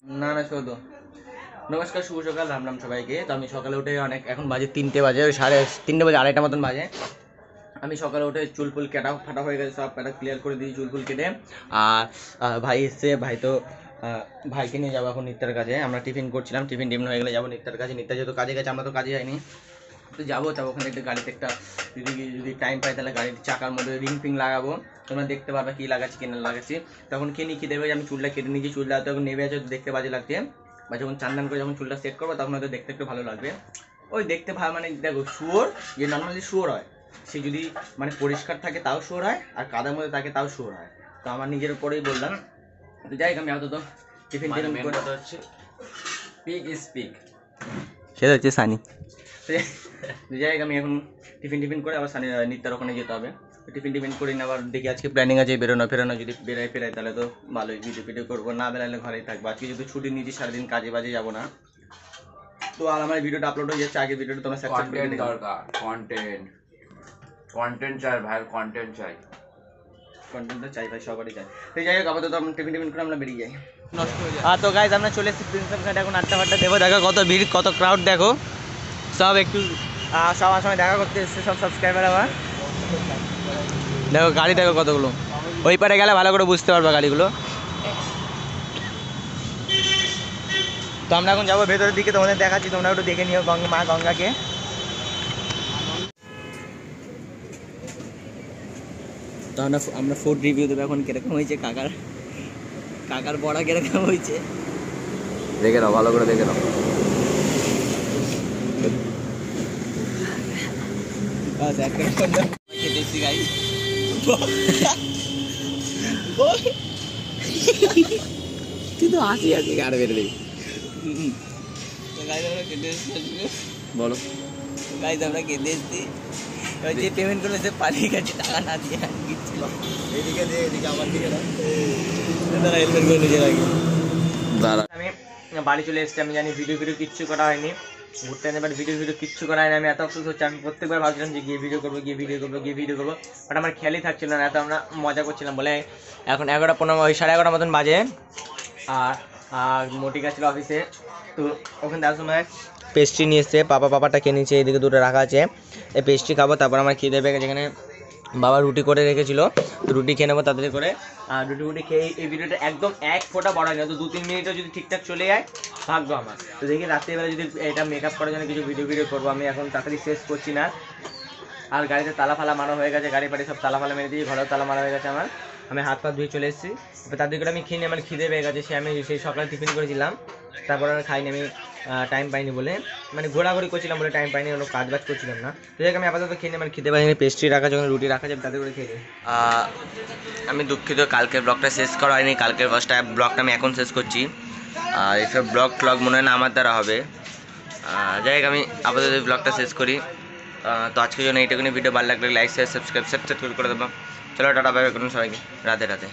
না না শুধু নমস্কার, শুভ সকাল, রাম রাম সবাইকে। তো আমি সকালে উঠে এখন বাজে 3টে বাজে, ওই 3:30 বাজে, 2:30 মতন বাজে। আমি সকালে উঠে চুল ফুল ফাটা হয়ে গেছে, সব কাটা ক্লিয়ার করে দিই চুল ফুল কেটে। আর ভাই এসছে, ভাই তো ভাইকে নিয়ে যাবো এখন নিত্যার কাছে। আমরা টিফিন করছিলাম, টিফিন হয়ে গেলে যাবো নিত্যার কাছে। নিত্যা যেহেতু কাজে গেছে, আমরা তো কাজে যাইনি, তো যাবো। তারপর ওখানে একটা গাড়িতে একটা যদি টাইম পাই তাহলে গাড়ির চাকার মধ্যে রিং ফিং লাগাবো। তোমরা দেখতে পারবে কী লাগাচ্ছি কি না লাগাচ্ছি। তখন কে নিয়ে কী দেবে, আমি চুলটা কেটে নিয়েছি, চুলটা তখন নেবে আছে, দেখতে বাজে লাগছে। বা যখন চান্দান করে যখন চুলটা সেট করবো তখন হয়তো দেখতে একটু ভালো লাগবে। ওই দেখতে ভালো মানে দেখো, শুয়োর যে নর্মালি শুয়োর হয়, সে যদি মানে পরিষ্কার থাকে তাও শুয়োর হয়, আর কাদার মধ্যে থাকে তাও শুয়োর হয়। তো আমার নিজের উপরেই বললাম। তো যাই হোক, আমি আপাতত টিফিন করে হচ্ছে পিক ইজ পিক, সেটা হচ্ছে সানি। যাই হোক, আমি এখন টিফিন করে আবার সানি নিত্যার ওখানে যেতে হবে। টিফিন করে আবার দেখি আজকে প্ল্যানিং আছে ফেরানো, যদি ফেরাই তাহলে তো ভালোই, ভিডিও করবো। না বেরালে ঘরেই থাকবো। আজকে যদি ছুটি নিয়েছি, সারাদিন কাজে বাজে যাবো না। তো আর আমার ভিডিওটা আপলোড হয়ে যাচ্ছে, আগের ভিডিওটা তোমরা কন্টেন্ট দরকার, কন্টেন্ট চাই ভাই, কন্টেন্ট তো চাই ভাই, সবারই চাই। তো যাই হোক, আপাতত আমরা টিফিন করে আমরা বেরিয়ে যাই। হ্যাঁ তো গাইজ, আমরা চলে এসেছি প্রিন্সেপ ঘাট। এখন আড্ডা ফাড্ডা দেবো। দেখো কত ভিড়, কত ক্রাউড, দেখো সব একটু সবার সঙ্গে দেখা করতে এসছে, সব সাবস্ক্রাইবার। আবার দেখো গাড়ি, দেখো কতগুলো। ওই পারে গেলে ভালো করে বুঝতে পারবে গাড়িগুলো। তো আমরা এখন যাবো ভেতরের দিকে, তোমাদের দেখাচ্ছি, তোমরা একটু দেখে নিও মা গঙ্গাকে। তো আমরা ফুড রিভিউ দেবো এখন, কিরকম হয়েছে কাকার বড়া কিরকম হয়েছে দেখে নাও, ভালো করে দেখে নাও। তুই তো হাসি গাড়ি বেড়ে দিবি। বলো গাইজ, আমরা খেতে এসেছি। যে পেমেন্ট করলে সে পালিয়ে গেছে, টাকা না দিয়ে গিয়েছিল। এইদিকে দিয়ে, এদিকে আমার দিকে দাঁড়া, হেলমেট করে নিজে রাখি। আমি বাড়ি চলে এসেছি। আমি জানি ভিডিও কিচ্ছু করা হয়নি, ঘুরতে এবার ভিডিও কিচ্ছু করা হয়নি। আমি এত অফসোস হচ্ছে। আমি প্রত্যেকবার ভাবছিলাম যে গিয়ে ভিডিও করবো, বাট আমার খেয়ালই থাকছিল না। এত আমরা মজা করছিলাম বলে। এখন 11:15, ওই 11:30 মতন বাজে। আর মোটি গেছিলো অফিসে, তো ওখানে দেওয়ার সময় পেস্ট্রি নিয়ে এসছে। পাপাটা কিনে নিয়েছে, এইদিকে দুটো রাখা আছে। এই পেস্ট্রি খাবো, তারপর আমার খিদে পেয়ে গেছে। যেখানে বাবা রুটি করে রেখেছিলো, তো রুটি খেয়ে নেবো তাড়াতাড়ি করে। আর রুটি খেয়ে এই ভিডিওটা একদম 1 ফোঁটা বড় হয় না, তো 2-3 মিনিটও যদি ঠিকঠাক চলে যায় ভাগ্য আমার। তো দেখি রাত্রিবেলা যদি এটা মেকআপ করার জন্য কিছু ভিডিও করবো। আমি এখন তাড়াতাড়ি শেষ করছি না। আর গাড়িতে তালা ফালা মারা হয়ে গেছে, গাড়ি ফাড়ি সব তালা ফালা মেরে দিয়ে, ঘরেও তালা মারা হয়ে গেছে আমার। আমি হাত পা ধুয়ে চলে এসেছি। তাদের করে আমি খেয়ে নিয়ে, আমার খিদে পেয়ে গেছে। আমি সেই সকালে টিফিন করেছিলাম, তারপর আমি খাইনি। আমি টাইম পাইনি বলে, মানে ঘোরাঘুরি করছিলাম বলে টাইম পাইনি, কোনো কাজ বাজ করছিলাম না। তো আমি আপাতত খেয়ে নিই, আমার খিদে পাইনি। পেস্ট্রি রাখা, যখন রুটি রাখা যাবে তাদের করে খেয়ে নিই। আমি দুঃখিত, কালকের ব্লগটা শেষ করা হয়নি। কালকের ফার্স্ট ব্লগটা আমি এখন শেষ করছি। আর এইসব ব্লগ মনে হয় না আমার দ্বারা হবে। যাই হোক, আমি আপাতত ব্লগটা শেষ করি। তো আজকের জন্য এইটুকুনি। ভিডিও ভালো লাগলে লাইক শেয়ার সাবস্ক্রাইব করে দেবো। চলো টাটা, বাই বাই করুন সবাইকে। রাধে রাধে।